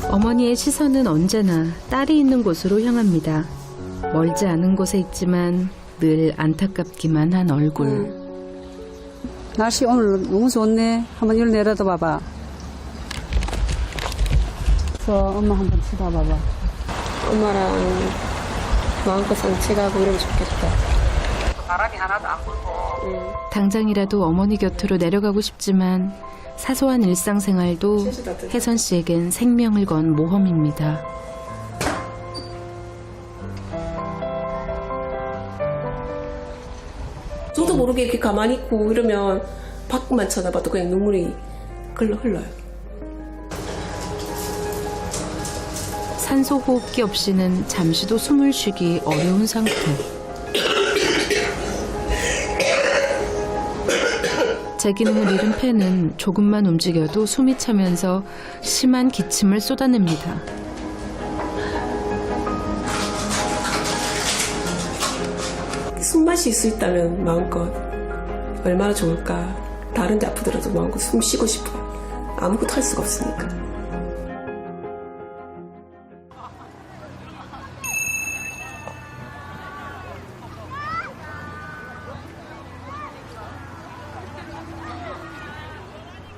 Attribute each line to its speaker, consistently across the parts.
Speaker 1: 어머니의 시선은 언제나 딸이 있는 곳으로 향합니다. 멀지 않은 곳에 있지만 늘 안타깝기만 한 얼굴.
Speaker 2: 날씨 오늘 너무 좋네. 한번 이리 내려다 봐봐. 그래서 엄마 한번 쳐다봐봐.
Speaker 3: 엄마랑 마음껏 산책하고 이러면 좋겠다.
Speaker 2: 바람이 하나도 안 불고.
Speaker 1: 당장이라도 어머니 곁으로 내려가고 싶지만 사소한 일상생활도 혜선 씨에겐 생명을 건 모험입니다.
Speaker 3: 저도 모르게 이렇게 가만히 있고 이러면 밖만 쳐다봐도 그냥 눈물이 흘러요.
Speaker 1: 산소 호흡기 없이는 잠시도 숨을 쉬기 어려운 상태. 제 기능을 잃은 폐는 조금만 움직여도 숨이 차면서 심한 기침을 쏟아냅니다.
Speaker 3: 숨만 쉴 수 있다면 마음껏 얼마나 좋을까. 다른 데 아프더라도 마음껏 숨 쉬고 싶어요. 아무것도 할 수가 없으니까.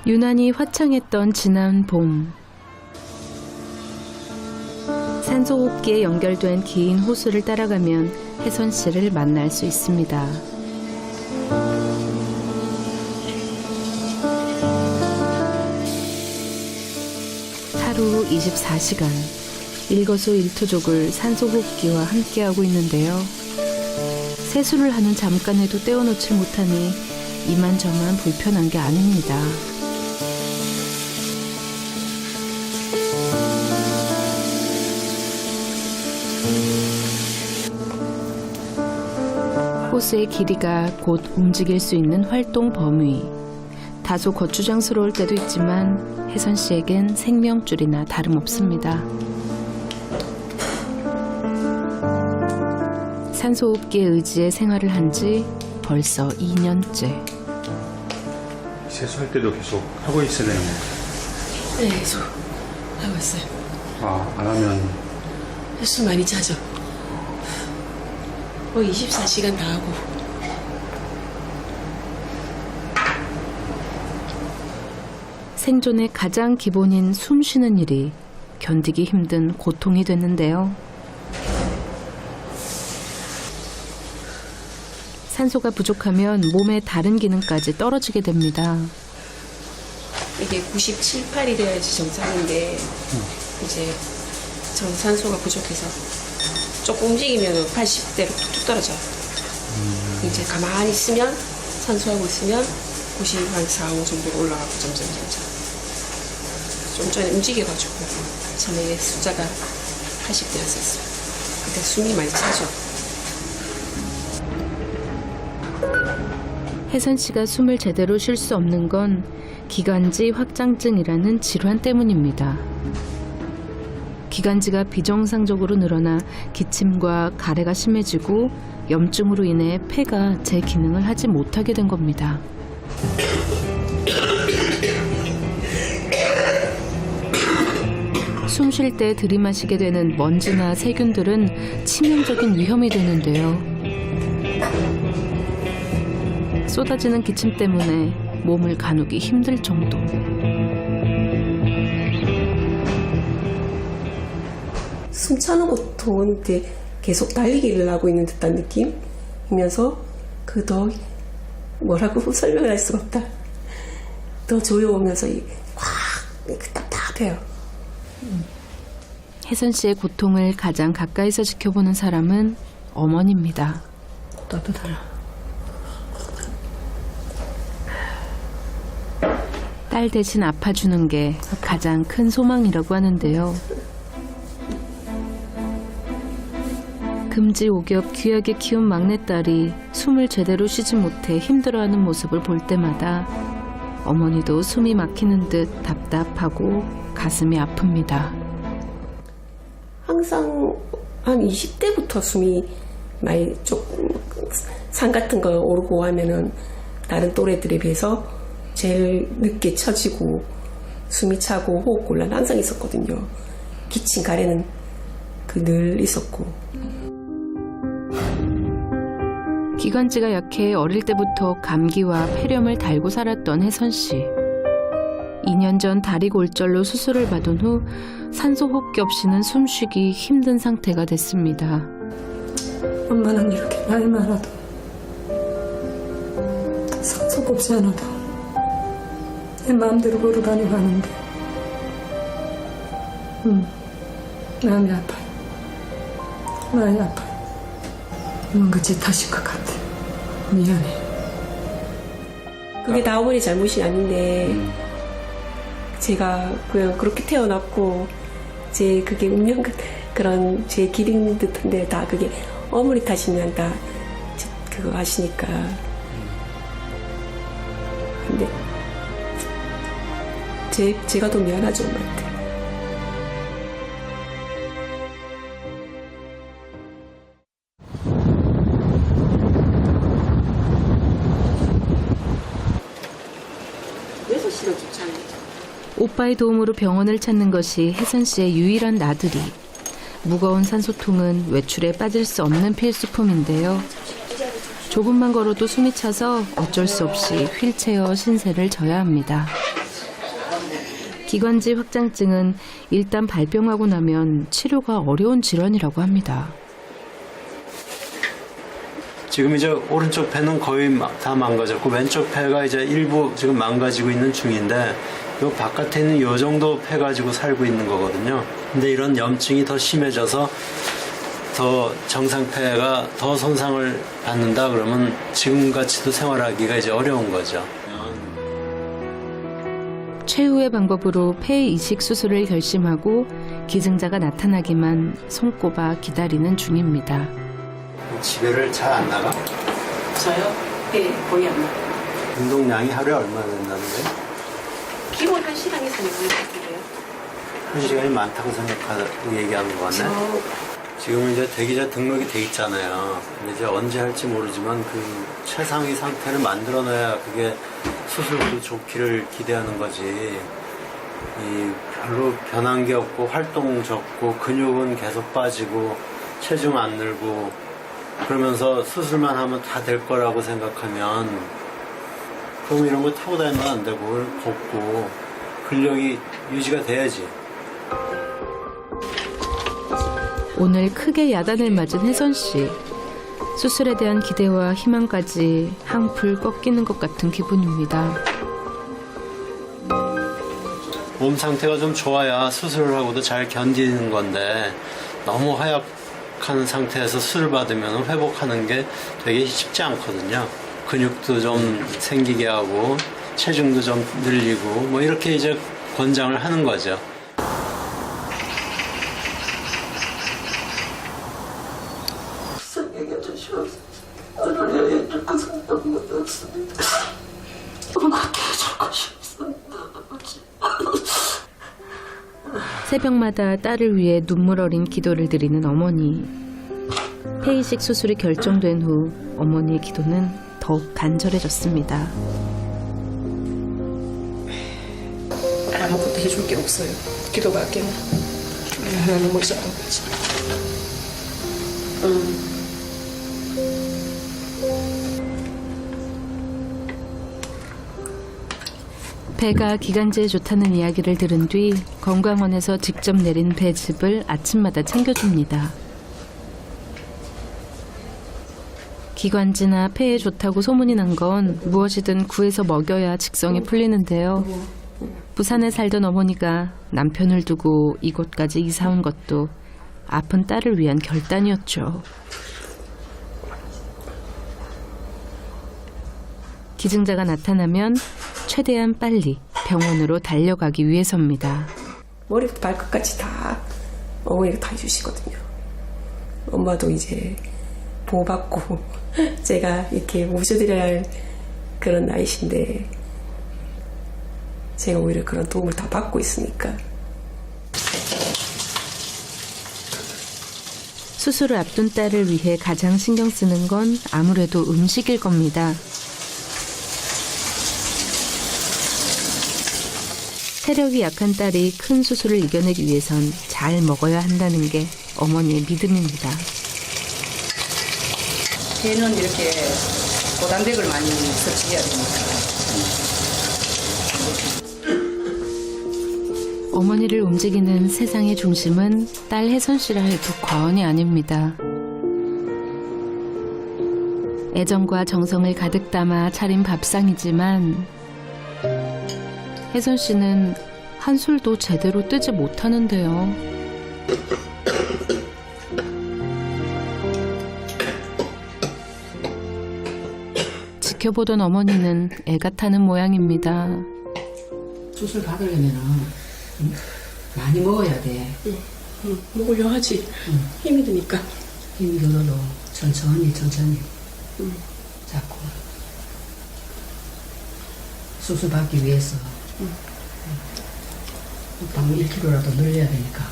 Speaker 1: 유난히 화창했던 지난 봄. 산소호흡기에 연결된 긴 호수를 따라가면 혜선 씨를 만날 수 있습니다. 하루 24시간 일거수일투족을 산소호흡기와 함께하고 있는데요. 세수를 하는 잠깐에도 떼어놓지 못하니 이만저만 불편한 게 아닙니다. 호수의 길이가 곧 움직일 수 있는 활동 범위. 다소 거추장스러울 때도 있지만 혜선 씨에겐 생명줄이나 다름없습니다. 산소호흡기에 의지해 생활을 한 지 벌써 2년째.
Speaker 4: 세수할 때도 계속 하고 있어야 되는 건가요?
Speaker 3: 네, 계속 하고 있어요.
Speaker 4: 아, 안 하면
Speaker 3: 횟수 많이 차죠. 거의 24시간 다 하고.
Speaker 1: 생존의 가장 기본인 숨 쉬는 일이 견디기 힘든 고통이 됐는데요. 산소가 부족하면 몸의 다른 기능까지 떨어지게 됩니다.
Speaker 3: 이게 97, 8이 돼야지 정상인데 이제 전 산소가 부족해서 조금 움직이면 80대로 툭툭 떨어져요. 이제 가만히 있으면 산소하고 있으면 90한 4, 5 정도로 올라가고 점점. 좀 전에 움직여가지고 전에 숫자가 80대였었어요. 그때 숨이 많이 차죠.
Speaker 1: 혜선 씨가 숨을 제대로 쉴 수 없는 건 기관지 확장증이라는 질환 때문입니다. 기관지가 비정상적으로 늘어나 기침과 가래가 심해지고 염증으로 인해 폐가 제 기능을 하지 못하게 된 겁니다. 숨 쉴 때 들이마시게 되는 먼지나 세균들은 치명적인 위험이 되는데요. 쏟아지는 기침 때문에 몸을 가누기 힘들 정도.
Speaker 3: 숨 차는 고통은 계속 달리기를 하고 있는 듯한 느낌이면서 그 더 뭐라고 설명을 할 수가 없다. 더 조여오면서 꽉 답답해요.
Speaker 1: 혜선 씨의 고통을 가장 가까이서 지켜보는 사람은 어머니입니다.
Speaker 3: 따뜻하다.
Speaker 1: 딸 대신 아파주는 게 가장 큰 소망이라고 하는데요. 금지옥엽 귀하게 키운 막내딸이 숨을 제대로 쉬지 못해 힘들어하는 모습을 볼 때마다 어머니도 숨이 막히는 듯 답답하고 가슴이 아픕니다.
Speaker 3: 항상 한 20대부터 숨이 많이 조금 산 같은 거 오르고 하면은 다른 또래들에 비해서 제일 늦게 처지고 숨이 차고 호흡곤란 항상 있었거든요. 기침 가래는 늘 있었고.
Speaker 1: 기관지가 약해 어릴 때부터 감기와 폐렴을 달고 살았던 혜선 씨. 2년 전 다리 골절로 수술을 받은 후 산소 호흡기 없이는 숨쉬기 힘든 상태가 됐습니다.
Speaker 2: 엄마는 이렇게 나이 많아도 산소 없지 않아도 내 마음대로 걸어 다니고 하는데 마음이 아파요. 많이 아파요. 뭔가 제 탓인 것 같아. 미안해.
Speaker 3: 그게 다 어머니 잘못이 아닌데 제가 그냥 그렇게 태어났고 제 그게 운명 같은 그런 제 길인 듯한데 다 그게 어머니 탓이면 다 그거 하시니까. 근데 제가 더 미안하죠 엄마한테.
Speaker 1: 오빠의 도움으로 병원을 찾는 것이 혜선 씨의 유일한 나들이. 무거운 산소통은 외출에 빠질 수 없는 필수품인데요. 조금만 걸어도 숨이 차서 어쩔 수 없이 휠체어 신세를 져야 합니다. 기관지 확장증은 일단 발병하고 나면 치료가 어려운 질환이라고 합니다.
Speaker 5: 지금 이제 오른쪽 폐는 거의 다 망가졌고 왼쪽 폐가 이제 일부 지금 망가지고 있는 중인데 요 바깥에 있는 요 정도 폐 가지고 살고 있는 거거든요. 근데 이런 염증이 더 심해져서 더 정상 폐가 더 손상을 받는다 그러면 지금같이도 생활하기가 이제 어려운 거죠.
Speaker 1: 최후의 방법으로 폐 이식 수술을 결심하고 기증자가 나타나기만 손꼽아 기다리는 중입니다.
Speaker 5: 집에를 잘 안 나가?
Speaker 3: 저요? 네, 거의 안 나요.
Speaker 5: 운동량이 하루에 얼마나 된다는데?
Speaker 3: 기본 1시간 이상 있는데요.
Speaker 5: 한 시간이 많다고 생각하고 얘기하는 거 같네? 지금은 이제 대기자 등록이 돼 있잖아요. 근데 이제 언제 할지 모르지만 그 최상위 상태를 만들어 놔야 그게 수술도 좋기를 기대하는 거지. 별로 변한 게 없고 활동 적고 근육은 계속 빠지고 체중 안 늘고 그러면서 수술만 하면 다 될 거라고 생각하면 그럼 이런 거 타고 다니면 안 되고 걷고 근력이 유지가 돼야지.
Speaker 1: 오늘 크게 야단을 맞은 혜선 씨. 수술에 대한 기대와 희망까지 한풀 꺾이는 것 같은 기분입니다.
Speaker 5: 몸 상태가 좀 좋아야 수술을 하고도 잘 견디는 건데 너무 허약한 상태에서 수술 받으면 회복하는 게 되게 쉽지 않거든요. 근육도 좀 생기게 하고 체중도 좀 늘리고 뭐 이렇게 이제 권장을 하는 거죠.
Speaker 1: 새벽마다 딸을 위해 눈물 어린 기도를 드리는 어머니. 폐이식 수술이 결정된 후 어머니의 기도는 더욱 간절해졌습니다.
Speaker 3: 아무것도 해줄 게 없어요. 기도밖에. 하나님 못 잡은 거지.
Speaker 1: 배가 기관지에 좋다는 이야기를 들은 뒤 건강원에서 직접 내린 배즙을 아침마다 챙겨줍니다. 기관지나 폐에 좋다고 소문이 난 건 무엇이든 구해서 먹여야 직성이 풀리는데요. 부산에 살던 어머니가 남편을 두고 이곳까지 이사 온 것도 아픈 딸을 위한 결단이었죠. 기증자가 나타나면 최대한 빨리 병원으로 달려가기 위해서입니다.
Speaker 3: 머리부터 발끝까지 다 어머니가 다 해주시거든요. 엄마도 이제 보호받고 제가 이렇게 모셔드려야 할 그런 나이신데 제가 오히려 그런 도움을 다 받고 있으니까.
Speaker 1: 수술을 앞둔 딸을 위해 가장 신경 쓰는 건 아무래도 음식일 겁니다. 체력이 약한 딸이 큰 수술을 이겨내기 위해선 잘 먹어야 한다는 게 어머니의 믿음입니다.
Speaker 2: 걔는 이렇게 고단백을 많이 섭취해야 되니까.
Speaker 1: 어머니를 움직이는 세상의 중심은 딸 혜선 씨라 해도 과언이 아닙니다. 애정과 정성을 가득 담아 차린 밥상이지만 혜선 씨는 한술도 제대로 뜨지 못하는데요. 지켜보던 어머니는 애가 타는 모양입니다.
Speaker 2: 수술 받으려면은 많이 먹어야 돼.
Speaker 3: 먹으려 하지. 힘이 드니까.
Speaker 2: 힘이 들어도 천천히 자꾸 수술 받기 위해서 일단 1kg라도 늘려야 되니까.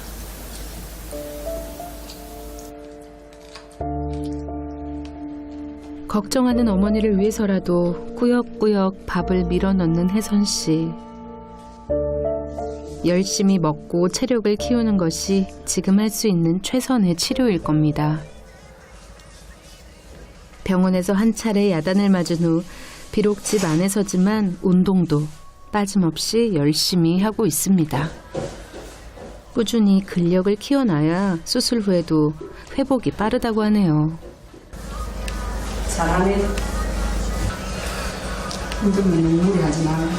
Speaker 1: 걱정하는 어머니를 위해서라도 꾸역꾸역 밥을 밀어 넣는 혜선 씨. 열심히 먹고 체력을 키우는 것이 지금 할 수 있는 최선의 치료일 겁니다. 병원에서 한 차례 야단을 맞은 후 비록 집 안에서지만 운동도 빠짐없이 열심히 하고 있습니다. 꾸준히 근력을 키워놔야 수술 후에도 회복이 빠르다고 하네요.
Speaker 2: 잘하네. 운동에는 무리하지 마.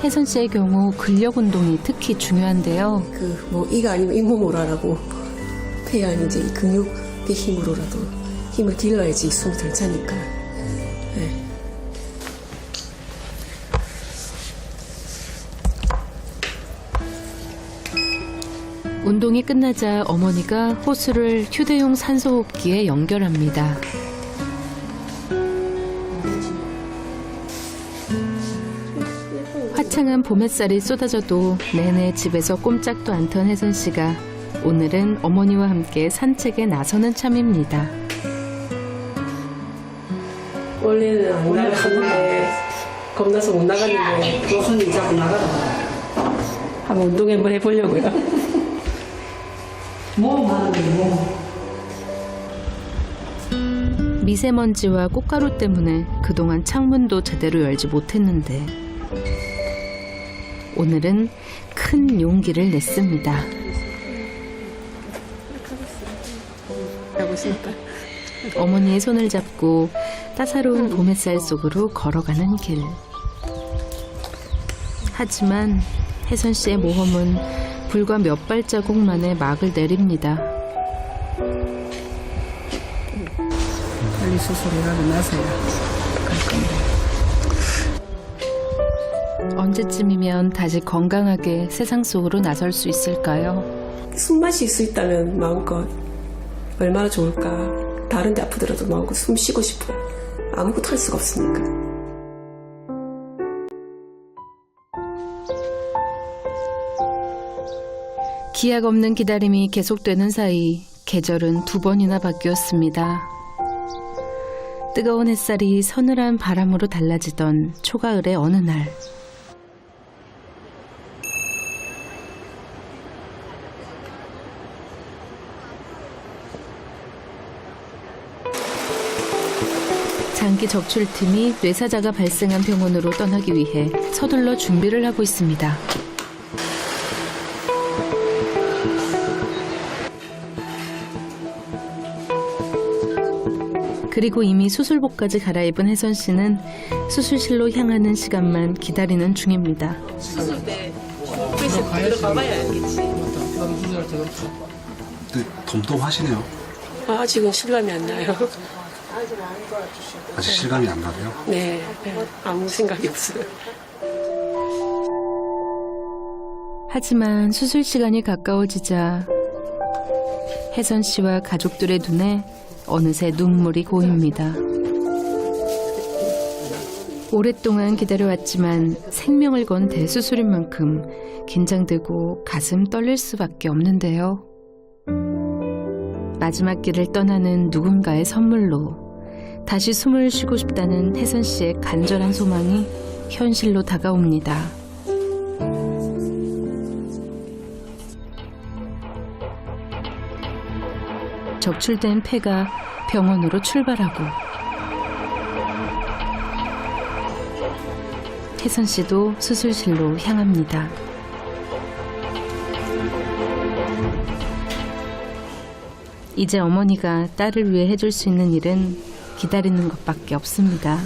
Speaker 1: 혜선 씨의 경우 근력 운동이 특히 중요한데요.
Speaker 3: 이가 아니면 잇몸으로라고 해야 이제 이 근육의 힘으로라도 힘을 길러야지 숨이 덜 차니까. 네.
Speaker 1: 운동이 끝나자 어머니가 호수를 휴대용 산소호흡기에 연결합니다. 화창한 봄 햇살이 쏟아져도 내내 집에서 꼼짝도 않던 혜선 씨가 오늘은 어머니와 함께 산책에 나서는 참입니다.
Speaker 3: 원래는 안 나갔는데 겁나서 못 나갔는데
Speaker 2: 교수님 자꾸 나가라.
Speaker 3: 한번 운동 한번 해보려고요.
Speaker 2: 몸 하는데 몸.
Speaker 1: 미세먼지와 꽃가루 때문에 그동안 창문도 제대로 열지 못했는데 오늘은 큰 용기를 냈습니다.
Speaker 3: 하고 있으니까.
Speaker 1: 어머니의 손을 잡고 따사로운 봄 햇살 속으로 걸어가는 길. 하지만 혜선 씨의 모험은 불과 몇 발자국 만에 막을 내립니다.
Speaker 2: 빨리 수술이라도 나서야 갈 건데.
Speaker 1: 언제쯤이면 다시 건강하게 세상 속으로 나설 수 있을까요?
Speaker 3: 숨 마실 수 있다면 마음껏 얼마나 좋을까. 다른 데 아프더라도 마음껏 숨 쉬고 싶어요. 아무것도 할 수가 없으니까.
Speaker 1: 기약 없는 기다림이 계속되는 사이 계절은 2번이나 바뀌었습니다. 뜨거운 햇살이 서늘한 바람으로 달라지던 초가을의 어느 날 장기 적출팀이 뇌사자가 발생한 병원으로 떠나기 위해 서둘러 준비를 하고 있습니다. 그리고 이미 수술복까지 갈아입은 혜선 씨는 수술실로 향하는 시간만 기다리는 중입니다.
Speaker 3: 수술 때 들어가봐야 알겠지.
Speaker 4: 덤덤하시네요.
Speaker 3: 아직은 실감이 안 나요.
Speaker 4: 아직 실감이 안 나네요.
Speaker 3: 네, 아무 생각이 없어요.
Speaker 1: 하지만 수술 시간이 가까워지자 혜선 씨와 가족들의 눈에 어느새 눈물이 고입니다. 오랫동안 기다려왔지만 생명을 건 대수술인 만큼 긴장되고 가슴 떨릴 수밖에 없는데요. 마지막 길을 떠나는 누군가의 선물로 다시 숨을 쉬고 싶다는 혜선 씨의 간절한 소망이 현실로 다가옵니다. 적출된 폐가 병원으로 출발하고 혜선 씨도 수술실로 향합니다. 이제 어머니가 딸을 위해 해줄 수 있는 일은 기다리는 것밖에 없습니다.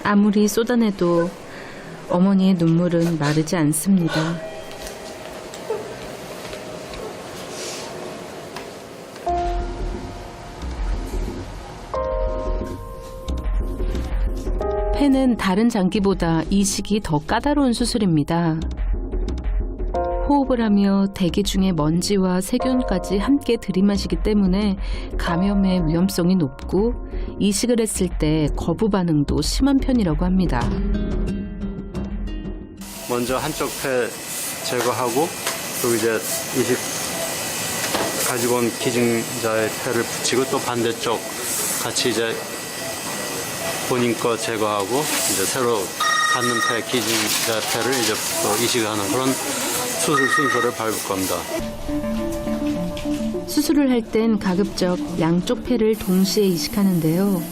Speaker 1: 아무리 쏟아내도 어머니의 눈물은 마르지 않습니다. 폐는 다른 장기보다 이식이 더 까다로운 수술입니다. 호흡을 하며 대기 중에 먼지와 세균까지 함께 들이마시기 때문에 감염의 위험성이 높고 이식을 했을 때 거부 반응도 심한 편이라고 합니다.
Speaker 5: 먼저 한쪽 폐 제거하고 그리고 이제 이식 가지고 온 기증자의 폐를 붙이고 또 반대쪽 같이 이제 본인 거 제거하고 이제 새로 닿는 폐 기증자 폐를 이제 또 이식하는 그런 수술 순서를 밟을 겁니다.
Speaker 1: 수술을 할 땐 가급적 양쪽 폐를 동시에 이식하는데요.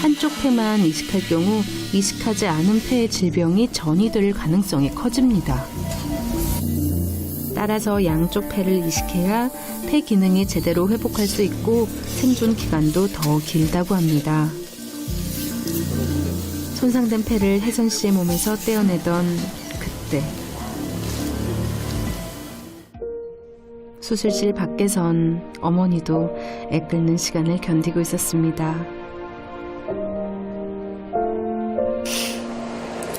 Speaker 1: 한쪽 폐만 이식할 경우 이식하지 않은 폐의 질병이 전이될 가능성이 커집니다. 따라서 양쪽 폐를 이식해야 폐 기능이 제대로 회복할 수 있고 생존 기간도 더 길다고 합니다. 손상된 폐를 혜선 씨의 몸에서 떼어내던 그때 수술실 밖에선 어머니도 애끓는 시간을 견디고 있었습니다.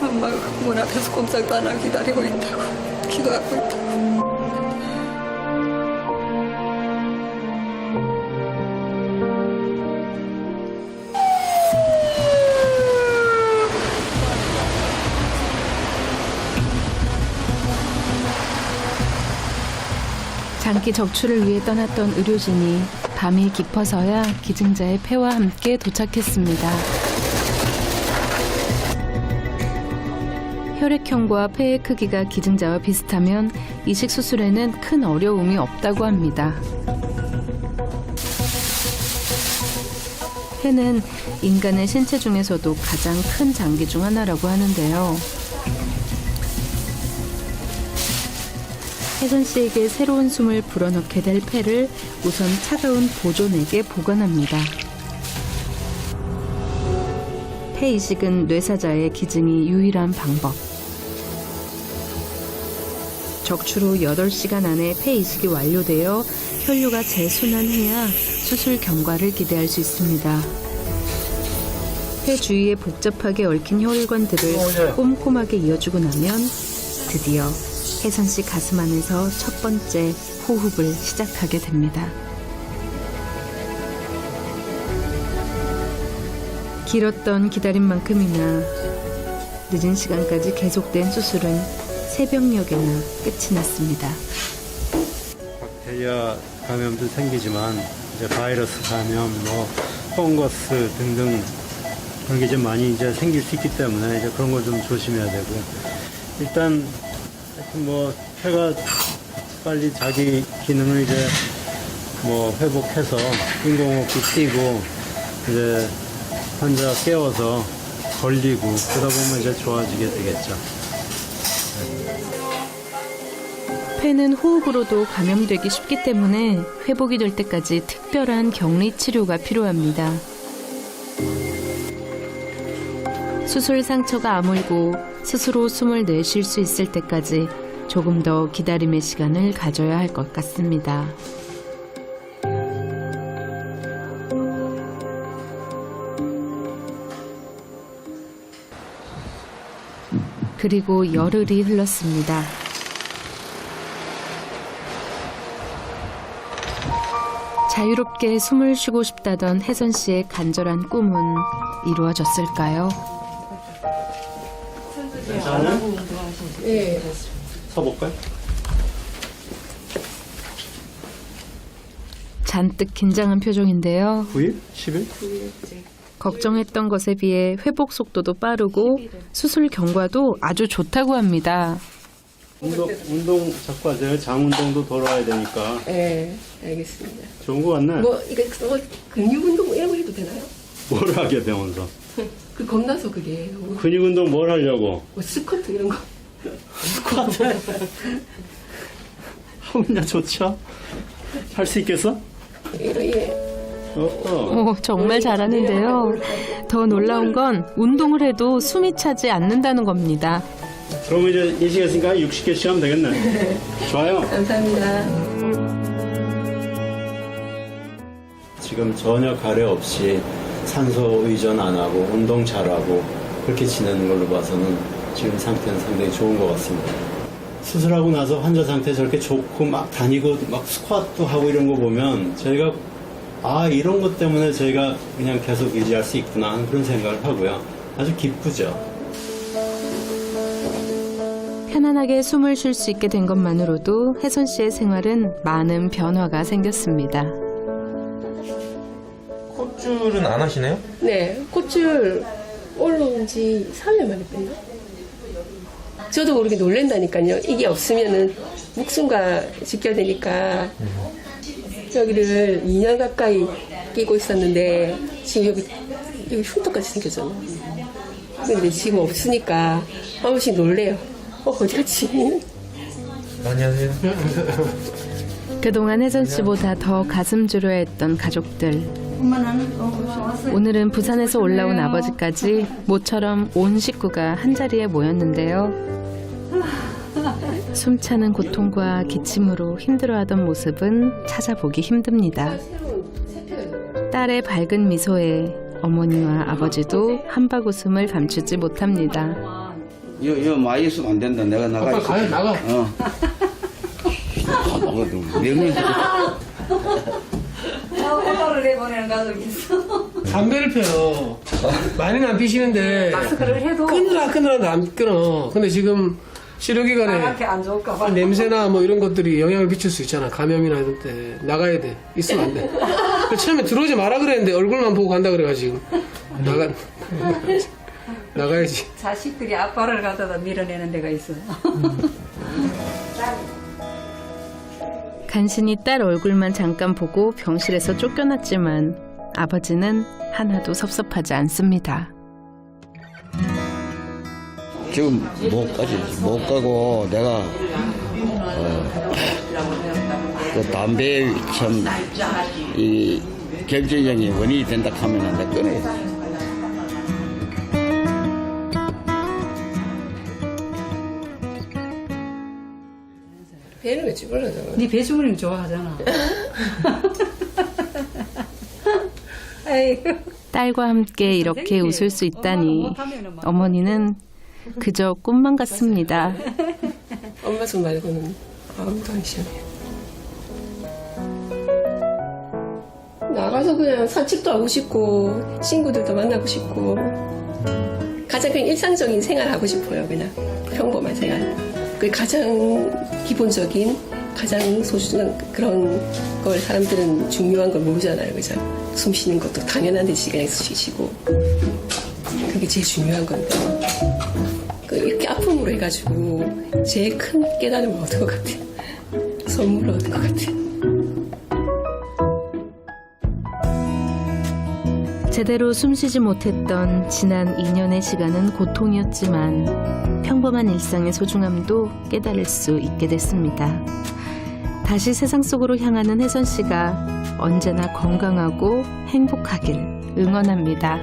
Speaker 2: 엄마가 문 앞에서 꼼짝도 안 하고 기다리고 있다고 기도하고 있다고.
Speaker 1: 장기 적출을 위해 떠났던 의료진이 밤이 깊어서야 기증자의 폐와 함께 도착했습니다. 혈액형과 폐의 크기가 기증자와 비슷하면 이식 수술에는 큰 어려움이 없다고 합니다. 폐는 인간의 신체 중에서도 가장 큰 장기 중 하나라고 하는데요. 혜선 씨에게 새로운 숨을 불어넣게 될 폐를 우선 차가운 보존액에 보관합니다. 폐 이식은 뇌사자의 기증이 유일한 방법. 적출 후 8시간 안에 폐 이식이 완료되어 혈류가 재순환해야 수술 경과를 기대할 수 있습니다. 폐 주위에 복잡하게 얽힌 혈관들을 꼼꼼하게 이어주고 나면 드디어 혜선 씨 가슴 안에서 첫 번째 호흡을 시작하게 됩니다. 길었던 기다림만큼이나 늦은 시간까지 계속된 수술은 새벽녘에나 끝이 났습니다.
Speaker 5: 박테리아 감염도 생기지만 이제 바이러스 감염, 펑거스 등등 그런 게 좀 많이 이제 생길 수 있기 때문에 이제 그런 걸 좀 조심해야 되고 일단 폐가 빨리 자기 기능을 이제 회복해서 인공호흡기 뛰고 이제 환자 깨워서 걸리고 그러다 보면 이제 좋아지게 되겠죠.
Speaker 1: 폐는 호흡으로도 감염되기 쉽기 때문에 회복이 될 때까지 특별한 격리 치료가 필요합니다. 수술 상처가 아물고 스스로 숨을 내쉴 수 있을 때까지 조금 더 기다림의 시간을 가져야 할 것 같습니다. 그리고 열흘이 흘렀습니다. 자유롭게 숨을 쉬고 싶다던 혜선 씨의 간절한 꿈은 이루어졌을까요?
Speaker 3: 네.
Speaker 5: 서볼까요?
Speaker 1: 잔뜩 긴장한 표정인데요.
Speaker 5: 9일? 10일?
Speaker 1: 걱정했던 것에 비해 회복 속도도 빠르고 수술 경과도 아주 좋다고 합니다.
Speaker 5: 운동 자꾸 하세요. 장 운동도 돌아야 되니까.
Speaker 3: 네, 알겠습니다.
Speaker 5: 좋은 거 같네.
Speaker 3: 이거 근육 운동 이런 거 해도 되나요?
Speaker 5: 뭘 하게 병원서?
Speaker 3: 그 겁나서 그게
Speaker 5: 근육 운동 뭘 하려고?
Speaker 3: 스쿼트 이런 거.
Speaker 5: 스쿼트. 하면 좋죠? 할 수 있겠어?
Speaker 3: 예.
Speaker 1: 오, 정말 잘하는데요. 더 놀라운 건 운동을 해도 숨이 차지 않는다는 겁니다.
Speaker 5: 그럼 이제 인식했으니까 60개씩 하면 되겠네. 좋아요.
Speaker 3: 감사합니다.
Speaker 5: 지금 전혀 가래 없이 산소 의존 안 하고 운동 잘하고 그렇게 지내는 걸로 봐서는 지금 상태는 상당히 좋은 것 같습니다. 수술하고 나서 환자 상태 저렇게 좋고 막 다니고 막 스쿼트도 하고 이런 거 보면 저희가 이런 것 때문에 저희가 그냥 계속 유지할 수 있구나 하는 그런 생각을 하고요. 아주 기쁘죠.
Speaker 1: 편안하게 숨을 쉴 수 있게 된 것만으로도 혜선 씨의 생활은 많은 변화가 생겼습니다.
Speaker 6: 콧줄은 안 하시네요?
Speaker 3: 네, 콧줄 올라온 지 3일 만에 뺐나? 저도 모르게 놀란다니까요. 이게 없으면은 목숨과 직결되니까 여기를 2년 가까이 끼고 있었는데 지금 여기 흉터까지 생겼잖아요. 근데 지금 없으니까 한 번씩 놀래요. 어디 갔지?
Speaker 6: 많이 하세요?
Speaker 1: 그동안 혜선 씨보다 더 가슴 졸여했던 가족들. 오늘은 부산에서 올라온 아버지까지 모처럼 온 식구가 한자리에 모였는데요. 숨차는 고통과 기침으로 힘들어하던 모습은 찾아보기 힘듭니다. 딸의 밝은 미소에 어머니와 아버지도 한바구음을 감추지 못합니다.
Speaker 7: 이거 많이 있으면 안 된다. 내가 나가.
Speaker 6: 아빠 가요, 나가.
Speaker 7: 명령.
Speaker 2: 오빠를 내보내는 가족이 있어.
Speaker 6: 담배를 펴요. 많이는 안 피시는데.
Speaker 2: 마스크를 해도
Speaker 6: 끊으라 안 끊어. 근데 지금 치료기간에
Speaker 2: 나한테 안 좋을까 봐.
Speaker 6: 냄새나 뭐 이런 것들이 영향을 미칠 수 있잖아. 감염이나 이럴 때. 나가야 돼. 있으면 안 돼. 처음에 들어오지 마라 그랬는데 얼굴만 보고 간다 그래가지고. 나가야지.
Speaker 2: 자식들이 아빠를 갖다가 밀어내는 데가 있어.
Speaker 1: 간신히 딸 얼굴만 잠깐 보고 병실에서 쫓겨났지만 아버지는 하나도 섭섭하지 않습니다.
Speaker 7: 지금 못 가고 내가 그 담배 참 이 결정적인 원인이 된다 하면 내가 끊어야 돼.
Speaker 3: 배는 왜 찌불러져?
Speaker 2: 네 배주머니 좋아하잖아. 아이고.
Speaker 1: 딸과 함께 이렇게 웃을 수 있다니 어머니는 그저 꿈만 같습니다.
Speaker 3: 엄마 손 말고는 아무도 안 시원해요. 나가서 그냥 산책도 하고 싶고 친구들도 만나고 싶고 가장 그냥 일상적인 생활 하고 싶어요. 그냥 평범한 생활. 그 가장 기본적인 가장 소중한 그런 걸 사람들은 중요한 걸 모르잖아요. 그죠? 숨 쉬는 것도 당연한 듯이 그냥 쉬시고 그게 제일 중요한 건데 이렇게 아픔으로 해가지고 제일 큰 깨달음을 얻은 것 같아요. 선물을 얻은 것 같아요.
Speaker 1: 제대로 숨쉬지 못했던 지난 2년의 시간은 고통이었지만 평범한 일상의 소중함도 깨달을 수 있게 됐습니다. 다시 세상 속으로 향하는 혜선 씨가 언제나 건강하고 행복하길 응원합니다.